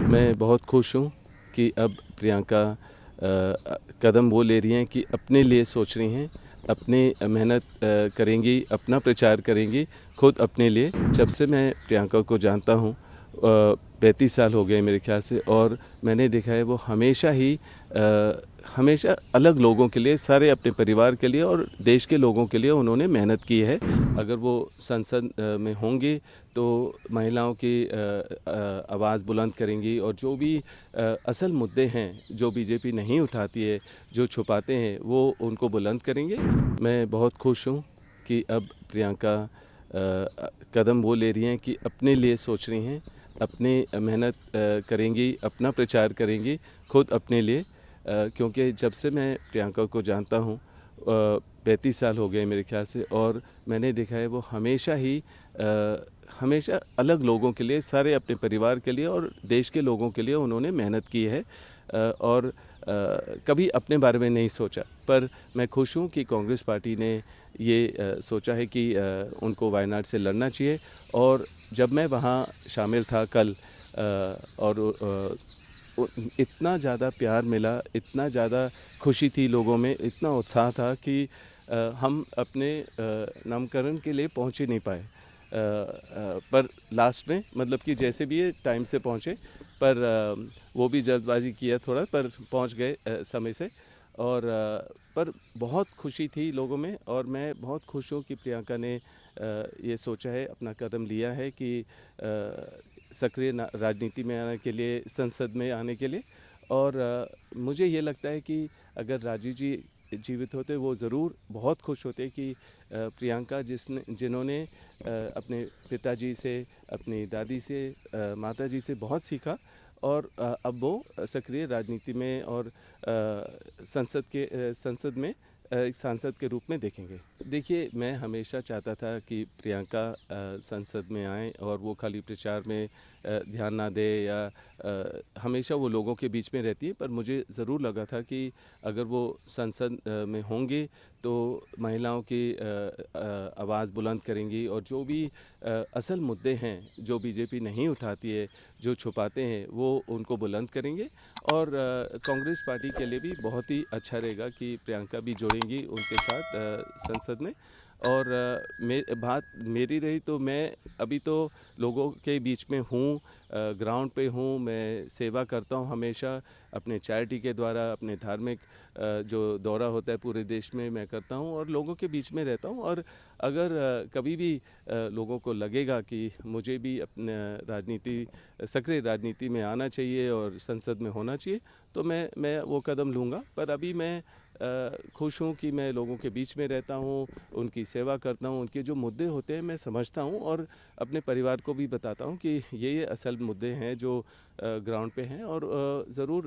मैं बहुत खुश हूँ कि अब प्रियंका कदम वो ले रही हैं कि अपने लिए सोच रही हैं, अपनी मेहनत करेंगी, अपना प्रचार करेंगी खुद अपने लिए। जब से मैं प्रियंका को जानता हूँ 35 साल हो गए मेरे ख्याल से, और मैंने देखा है वो हमेशा अलग लोगों के लिए, सारे अपने परिवार के लिए और देश के लोगों के लिए उन्होंने मेहनत की है। अगर वो संसद में होंगी तो महिलाओं की आवाज़ बुलंद करेंगी, और जो भी असल मुद्दे हैं जो बीजेपी नहीं उठाती है, जो छुपाते हैं, वो उनको बुलंद करेंगे। मैं बहुत खुश हूँ कि अब प्रियंका कदम वो ले रही हैं कि अपने लिए सोच रही हैं, अपनी मेहनत करेंगी, अपना प्रचार करेंगी खुद अपने लिए। क्योंकि जब से मैं प्रियंका को जानता हूँ 35 साल हो गए मेरे ख्याल से, और मैंने देखा है वो हमेशा अलग लोगों के लिए, सारे अपने परिवार के लिए और देश के लोगों के लिए उन्होंने मेहनत की है। और कभी अपने बारे में नहीं सोचा। पर मैं खुश हूँ कि कांग्रेस पार्टी ने ये सोचा है कि उनको वायनाड से लड़ना चाहिए। और जब मैं वहाँ शामिल था कल, और इतना ज़्यादा प्यार मिला, इतना ज़्यादा खुशी थी लोगों में, इतना उत्साह था कि हम अपने नामकरण के लिए पहुँच ही नहीं पाए। पर लास्ट में मतलब कि जैसे भी ये टाइम से पहुँचे, पर वो भी जल्दबाजी किया थोड़ा, पर पहुँच गए समय से। और पर बहुत खुशी थी लोगों में, और मैं बहुत खुश हूँ कि प्रियंका ने ये सोचा है, अपना कदम लिया है कि सक्रिय राजनीति में आने के लिए, संसद में आने के लिए। और मुझे ये लगता है कि अगर राजीव जी जीवित होते वो ज़रूर बहुत खुश होते कि प्रियंका जिन्होंने अपने पिताजी से, अपनी दादी से, माताजी से बहुत सीखा, और अब वो सक्रिय राजनीति में और संसद में एक सांसद के रूप में देखेंगे। देखिए, मैं हमेशा चाहता था कि प्रियंका संसद में आएँ और वो खाली प्रचार में ध्यान ना दे, या हमेशा वो लोगों के बीच में रहती है। पर मुझे ज़रूर लगा था कि अगर वो संसद में होंगे तो महिलाओं की आवाज़ बुलंद करेंगी, और जो भी असल मुद्दे हैं जो बीजेपी नहीं उठाती है, जो छुपाते हैं, वो उनको बुलंद करेंगे। और कांग्रेस पार्टी के लिए भी बहुत ही अच्छा रहेगा कि प्रियंका भी जुड़ेंगी उनके साथ संसद में। और बात मेरी रही तो मैं अभी तो लोगों के बीच में हूँ, ग्राउंड पे हूँ, मैं सेवा करता हूँ हमेशा अपने चैरिटी के द्वारा, अपने धार्मिक जो दौरा होता है पूरे देश में मैं करता हूँ, और लोगों के बीच में रहता हूँ। और अगर कभी भी लोगों को लगेगा कि मुझे भी अपने सक्रिय राजनीति में आना चाहिए और संसद में होना चाहिए, तो मैं वो कदम लूँगा। पर अभी मैं खुश हूँ कि मैं लोगों के बीच में रहता हूँ, उनकी सेवा करता हूँ, उनके जो मुद्दे होते हैं मैं समझता हूँ, और अपने परिवार को भी बताता हूँ कि ये असल मुद्दे हैं जो ग्राउंड पे हैं। और ज़रूर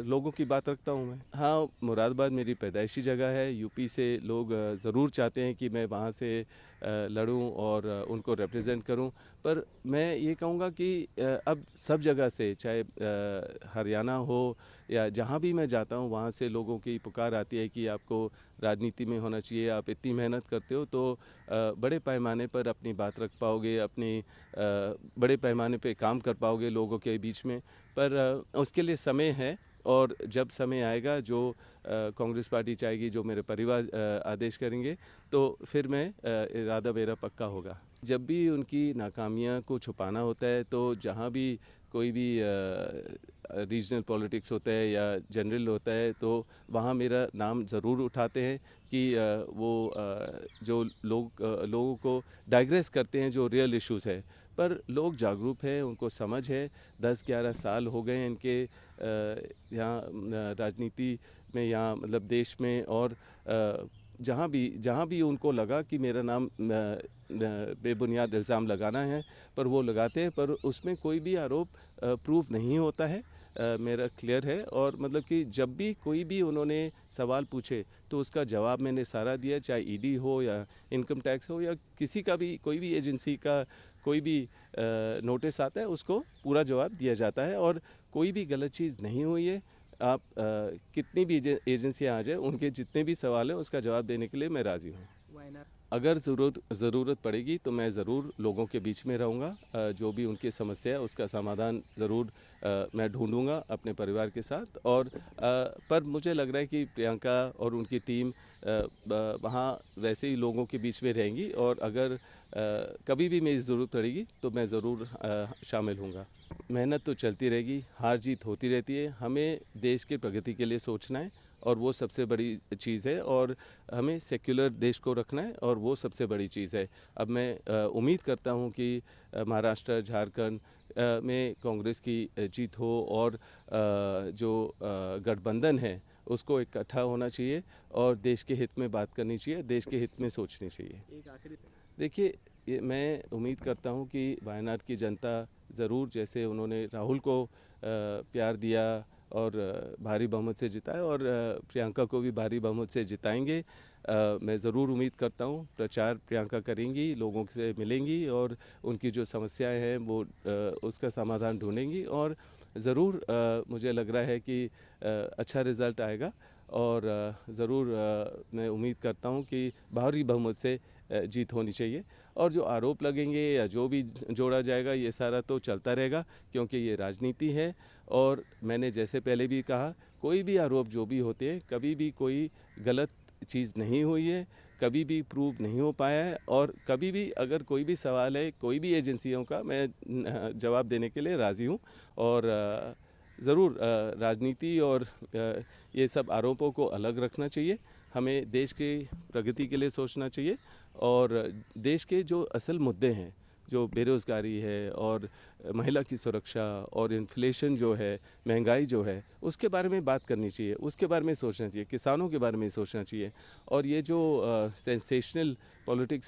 लोगों की बात रखता हूँ मैं। हाँ, मुरादाबाद मेरी पैदाइशी जगह है। यूपी से लोग ज़रूर चाहते हैं कि मैं वहाँ से लड़ूं और उनको रिप्रेजेंट करूं। पर मैं ये कहूँगा कि अब सब जगह से, चाहे हरियाणा हो या जहाँ भी मैं जाता हूँ, वहाँ से लोगों की पुकार आती है कि आपको राजनीति में होना चाहिए, आप इतनी मेहनत करते हो तो बड़े पैमाने पर अपनी बात रख पाओगे, बड़े पैमाने पे काम कर पाओगे लोगों के बीच में। पर उसके लिए समय है, और जब समय आएगा, जो कांग्रेस पार्टी चाहेगी, जो मेरे परिवार आदेश करेंगे, तो फिर मैं इरादा मेरा पक्का होगा। जब भी उनकी नाकामियां को छुपाना होता है, तो जहां भी कोई भी रीजनल पॉलिटिक्स होता है या जनरल होता है, तो वहाँ मेरा नाम ज़रूर उठाते हैं कि जो लोगों को डाइग्रेस करते हैं जो रियल इश्यूज़ है। पर लोग जागरूक हैं, उनको समझ है। 10-11 साल हो गए इनके यहाँ राजनीति में, यहाँ मतलब देश में, और जहाँ भी उनको लगा कि मेरा नाम बेबुनियाद इल्ज़ाम लगाना है, पर वो लगाते हैं, पर उसमें कोई भी आरोप प्रूव नहीं होता है। मेरा क्लियर है। और मतलब कि जब भी कोई भी उन्होंने सवाल पूछे तो उसका जवाब मैंने सारा दिया, चाहे ईडी हो या इनकम टैक्स हो या किसी का भी, कोई भी एजेंसी का कोई भी नोटिस आता है, उसको पूरा जवाब दिया जाता है। और कोई भी गलत चीज़ नहीं हुई है। आप कितनी भी एजेंसियाँ आ जाए, उनके जितने भी सवाल हैं उसका जवाब देने के लिए मैं राज़ी हूँ। वायनाड? अगर ज़रूरत पड़ेगी तो मैं ज़रूर लोगों के बीच में रहूँगा। जो भी उनकी समस्या है उसका समाधान ज़रूर मैं ढूँढूँगा अपने परिवार के साथ। और पर मुझे लग रहा है कि प्रियंका और उनकी टीम वहाँ वैसे ही लोगों के बीच में रहेंगी, और अगर कभी भी मेरी ज़रूरत पड़ेगी तो मैं ज़रूर शामिल होऊंगा। मेहनत तो चलती रहेगी, हार जीत होती रहती है। हमें देश की प्रगति के लिए सोचना है और वो सबसे बड़ी चीज़ है, और हमें सेक्युलर देश को रखना है और वो सबसे बड़ी चीज़ है। अब मैं उम्मीद करता हूँ कि महाराष्ट्र, झारखंड में कांग्रेस की जीत हो, और जो गठबंधन है उसको इकट्ठा होना चाहिए और देश के हित में बात करनी चाहिए, देश के हित में सोचनी चाहिए। एक आखिरी देखिए, मैं उम्मीद करता हूं कि वायनाड की जनता ज़रूर, जैसे उन्होंने राहुल को प्यार दिया और भारी बहुमत से जिताया, और प्रियंका को भी भारी बहुमत से जिताएंगे। मैं ज़रूर उम्मीद करता हूं प्रचार प्रियंका करेंगी, लोगों से मिलेंगी और उनकी जो समस्याएं हैं वो उसका समाधान ढूंढेंगी, और ज़रूर मुझे लग रहा है कि अच्छा रिज़ल्ट आएगा। और ज़रूर मैं उम्मीद करता हूं कि भारी बहुमत से जीत होनी चाहिए। और जो आरोप लगेंगे या जो भी जोड़ा जाएगा, ये सारा तो चलता रहेगा, क्योंकि ये राजनीति है। और मैंने जैसे पहले भी कहा, कोई भी आरोप जो भी होते हैं, कभी भी कोई गलत चीज़ नहीं हुई है, कभी भी प्रूव नहीं हो पाया है, और कभी भी अगर कोई भी सवाल है कोई भी एजेंसियों का, मैं जवाब देने के लिए राज़ी हूँ। और ज़रूर राजनीति और ये सब आरोपों को अलग रखना चाहिए। हमें देश की प्रगति के लिए सोचना चाहिए, और देश के जो असल मुद्दे हैं, जो बेरोज़गारी है और महिला की सुरक्षा और इन्फ्लेशन जो है, महंगाई जो है, उसके बारे में बात करनी चाहिए, उसके बारे में सोचना चाहिए, किसानों के बारे में सोचना चाहिए। और ये जो सेंसेशनल पॉलिटिक्स